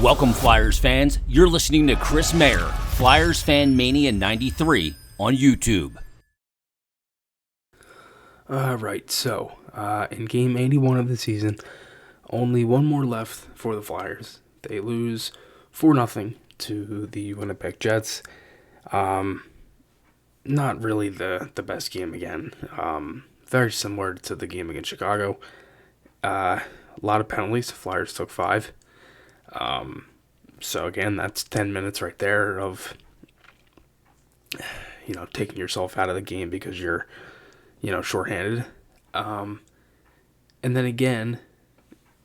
Welcome, Flyers fans. You're listening to Chris Mayer, Flyers Fan Mania 93 on YouTube. Right, so in game 81 of the season, only one more left for the Flyers. They lose 4-0 to the Winnipeg Jets. Not really the best game again. Very similar to the game against Chicago. A lot of penalties. The Flyers took 5. So again, that's 10 minutes right there of, taking yourself out of the game because you're, shorthanded. And then again,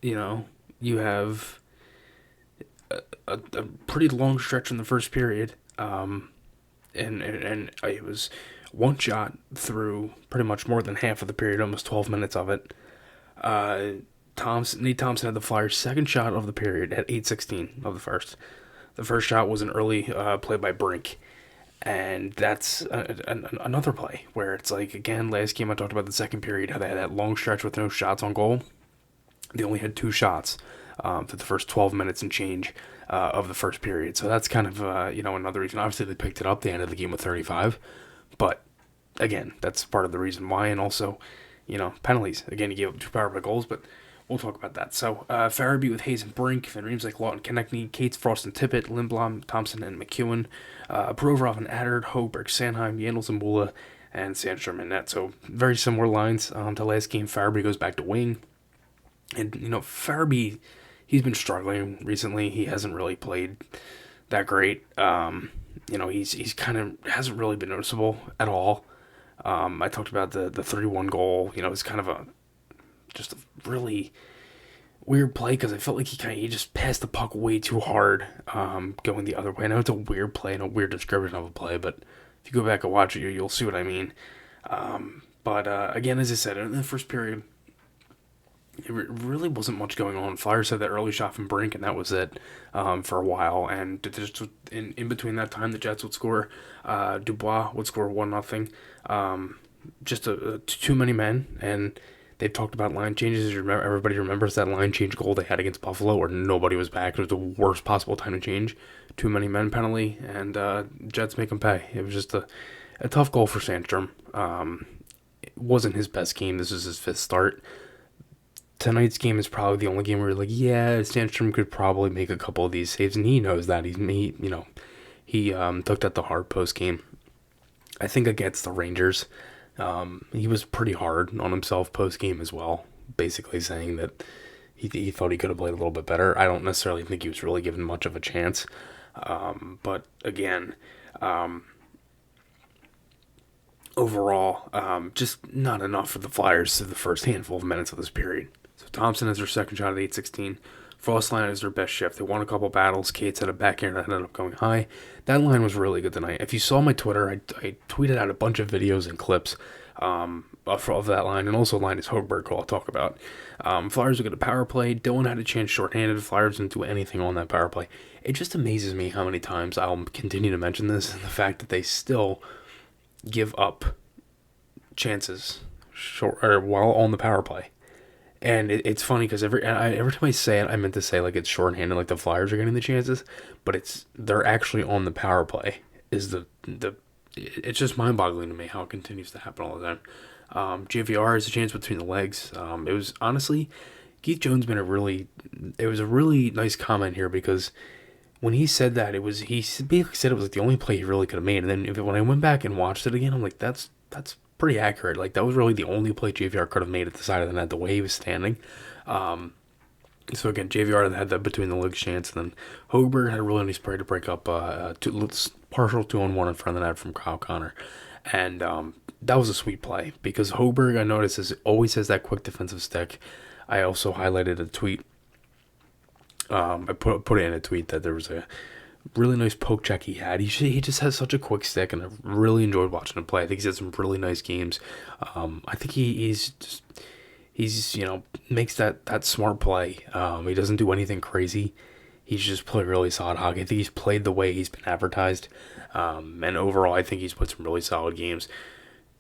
you have a pretty long stretch in the first period. And it was one shot through pretty much more than half of the period, almost 12 minutes of it. Nate Thompson had the Flyers' second shot of the period at 8:16 of the first. The first shot was an early play by Brink. And that's another play where it's like, again, last game I talked about the second period, how they had that long stretch with no shots on goal. They only had 2 shots for the first 12 minutes and change of the first period. So that's kind of, another reason. Obviously, they picked it up. They ended the game with 35. But, again, that's part of the reason why. And also, penalties. Again, you gave up 2 power play goals, but we'll talk about that. So, Farabee with Hayes and Brink, Van Riemsdyk, Lawton, Konechny, Cates, Frost, and Tippett, Lindblom, Thompson, and McEwen, Provorov and Adder, Hoberg, Sanheim, Yandel, Zambula, and Sandstrom in net. So, very similar lines to last game. Farabee goes back to wing. And, Farabee, he's been struggling recently. He hasn't really played that great. He's kind of hasn't really been noticeable at all. I talked about the 3-1 goal. It's kind of just a really weird play because I felt like he just passed the puck way too hard going the other way. I know it's a weird play and a weird description of a play, but if you go back and watch it, you'll see what I mean. But again, as I said, in the first period, it really wasn't much going on. Flyers had that early shot from Brink, and that was it for a while. And just in between that time, the Jets would score. Dubois would score 1-0. Just too many men, and they've talked about line changes. Everybody remembers that line change goal they had against Buffalo where nobody was back. It was the worst possible time to change. Too many men penalty, and Jets make them pay. It was just a tough goal for Sandstrom. It wasn't his best game. This was his 5th start. Tonight's game is probably the only game where you're like, yeah, Sandstrom could probably make a couple of these saves, and he knows that. He took that to heart post game. I think against the Rangers, he was pretty hard on himself post game as well, basically saying that he thought he could have played a little bit better. I don't necessarily think he was really given much of a chance, but again, overall, just not enough for the Flyers through the first handful of minutes of this period. So Thompson has their second shot at 8:16. Frost line is their best shift. They won a couple battles. Cates had a backhand that ended up going high. That line was really good tonight. If you saw my Twitter, I tweeted out a bunch of videos and clips of that line, and also Linus Hoberg, who I'll talk about. Flyers will get a power play. Dylan had a chance shorthanded. Flyers didn't do anything on that power play. It just amazes me how many times I'll continue to mention this, and the fact that they still give up chances while on the power play. And it's funny because every time I say it, I meant to say like it's shorthanded, like the Flyers are getting the chances, but they're actually on the power play. It's just mind-boggling to me how it continues to happen all the time. JVR has a chance between the legs. It was honestly, Keith Jones made it was a really nice comment here because when he said that, he basically said it was like the only play he really could have made. And then when I went back and watched it again, I'm like, that's pretty accurate. Like, that was really the only play JVR could have made at the side of the net, the way he was standing. So again, JVR had that between the legs chance, and then Hoberg had a really nice play to break up partial 2-on-1 in front of the net from Kyle Connor. And that was a sweet play because Hoberg, I noticed, always has that quick defensive stick. I also highlighted a tweet. I put it in a tweet that there was a really nice poke check he had. He just has such a quick stick, and I really enjoyed watching him play. I think he's had some really nice games. I think he's makes that smart play. He doesn't do anything crazy. He's just played really solid hockey. I think he's played the way he's been advertised. And overall, I think he's played some really solid games.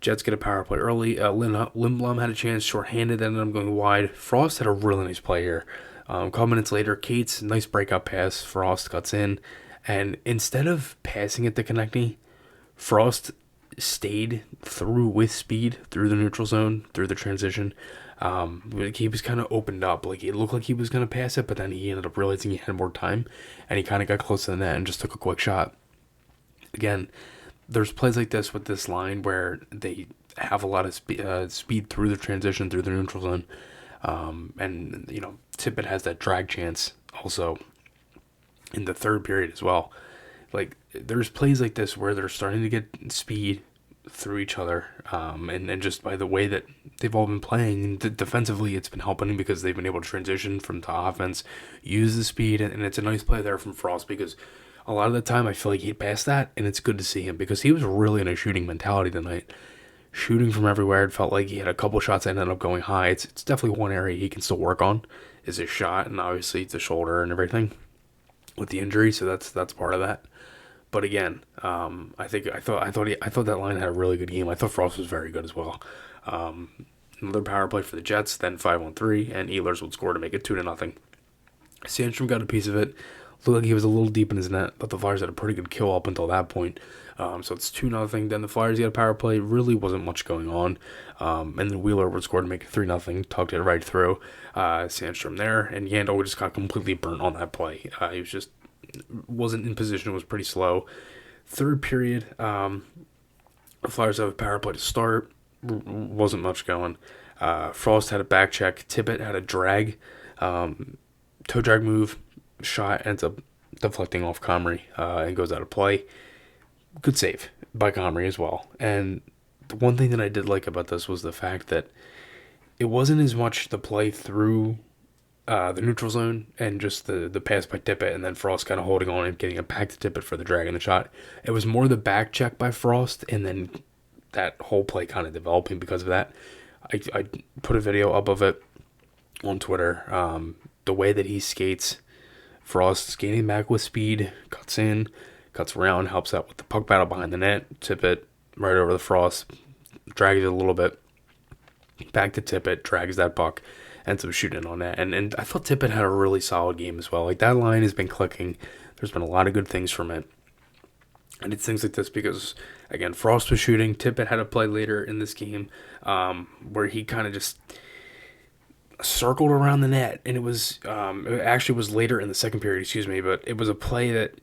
Jets get a power play early. Lindblom had a chance, shorthanded, ended up going wide. Frost had a really nice play here. A couple minutes later, Cates, nice breakout pass. Frost cuts in, and instead of passing it to Konechny, Frost stayed through with speed through the neutral zone, through the transition. He was kind of opened up. Like, it looked like he was going to pass it, but then he ended up realizing he had more time, and he kind of got close to the net and just took a quick shot. Again, there's plays like this with this line where they have a lot of speed through the transition, through the neutral zone. And, Tippett has that drag chance also in the third period as well. Like, there's plays like this where they're starting to get speed through each other, and just by the way that they've all been playing defensively, it's been helping because they've been able to transition from to offense, use the speed, and it's a nice play there from Frost because a lot of the time I feel like he'd pass that, and it's good to see him because he was really in a shooting mentality tonight. Shooting from everywhere. It felt like he had a couple shots that ended up going high. It's definitely one area he can still work on, is his shot, and obviously the shoulder and everything with the injury, so that's part of that. But again, I thought that line had a really good game. I thought Frost was very good as well. Another power play for the Jets, then 5-on-3, and Ehlers would score to make it 2-0. Sandstrom got a piece of it. Looked like he was a little deep in his net, but the Flyers had a pretty good kill up until that point. So it's 2-0. Then the Flyers got a power play. Really wasn't much going on. And then Wheeler would score to make it 3-0. Tucked it right through. Sandstrom there. And Yandel just got completely burnt on that play. He was just wasn't in position. Was pretty slow. Third period, the Flyers have a power play to start. Wasn't much going. Frost had a back check. Tippett had a drag. Toe drag move. Shot ends up deflecting off Comrie and goes out of play. Good save by Comrie as well. And the one thing that I did like about this was the fact that it wasn't as much the play through the neutral zone and just the pass by Tippett and then Frost kind of holding on and getting it back to Tippett for the drag and the shot. It was more the back check by Frost and then that whole play kind of developing because of that. I put a video up of it on Twitter. The way that he skates, Frost skating back with speed, cuts in, cuts around, helps out with the puck battle behind the net. Tippett right over the Frost, drags it a little bit, back to Tippett, drags that puck, ends up shooting on that. And I thought Tippett had a really solid game as well. Like, that line has been clicking. There's been a lot of good things from it. And it's things like this because, again, Frost was shooting. Tippett had a play later in this game where he kind of just circled around the net, and it actually was later in the second period, but it was a play that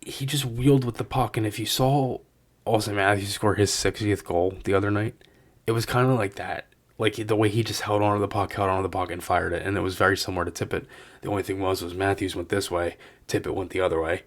he just wheeled with the puck, and if you saw Austin Matthews score his 60th goal the other night, it was kind of like that, like the way he just held onto the puck, and fired it, and it was very similar to Tippett. The only thing was Matthews went this way, Tippett went the other way.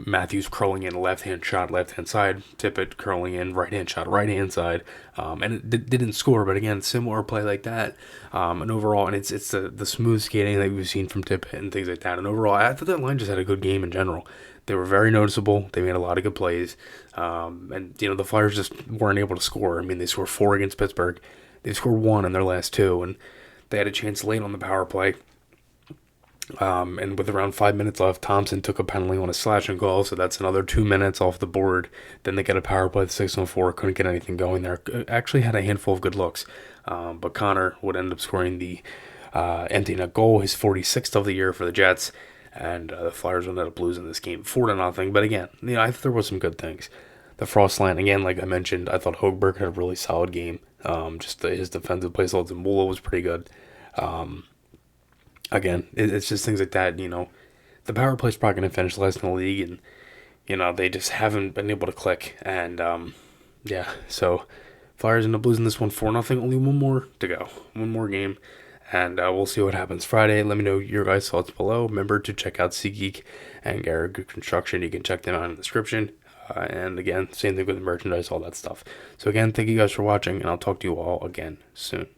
Matthews curling in, left-hand shot, left-hand side. Tippett curling in, right-hand shot, right-hand side. And it didn't score, but again, similar play like that. And overall, and it's the smooth skating that we've seen from Tippett and things like that. And overall, I thought that line just had a good game in general. They were very noticeable. They made a lot of good plays. And the Flyers just weren't able to score. I mean, they scored 4 against Pittsburgh. They scored 1 in their last 2, and they had a chance late on the power play. And with around 5 minutes left, Thompson took a penalty on a slash and goal, so that's another 2 minutes off the board. Then they get a power play at 6-on-4, couldn't get anything going there. Actually had a handful of good looks, but Connor would end up scoring the empty net goal, his 46th of the year for the Jets, and the Flyers would end up losing this game 4-0. But again, I thought there was some good things. The Frost line, again, like I mentioned, I thought Hoegberg had a really solid game. His defensive play, Zimula was pretty good. Again, it's just things like that, The power play's probably going to finish last in the league, and, they just haven't been able to click. And, so Flyers end up losing this one 4-0. Only one more to go. One more game. And we'll see what happens Friday. Let me know your guys' thoughts below. Remember to check out SeatGeek and Garrett Good Construction. You can check them out in the description. And, again, same thing with the merchandise, all that stuff. So, again, thank you guys for watching, and I'll talk to you all again soon.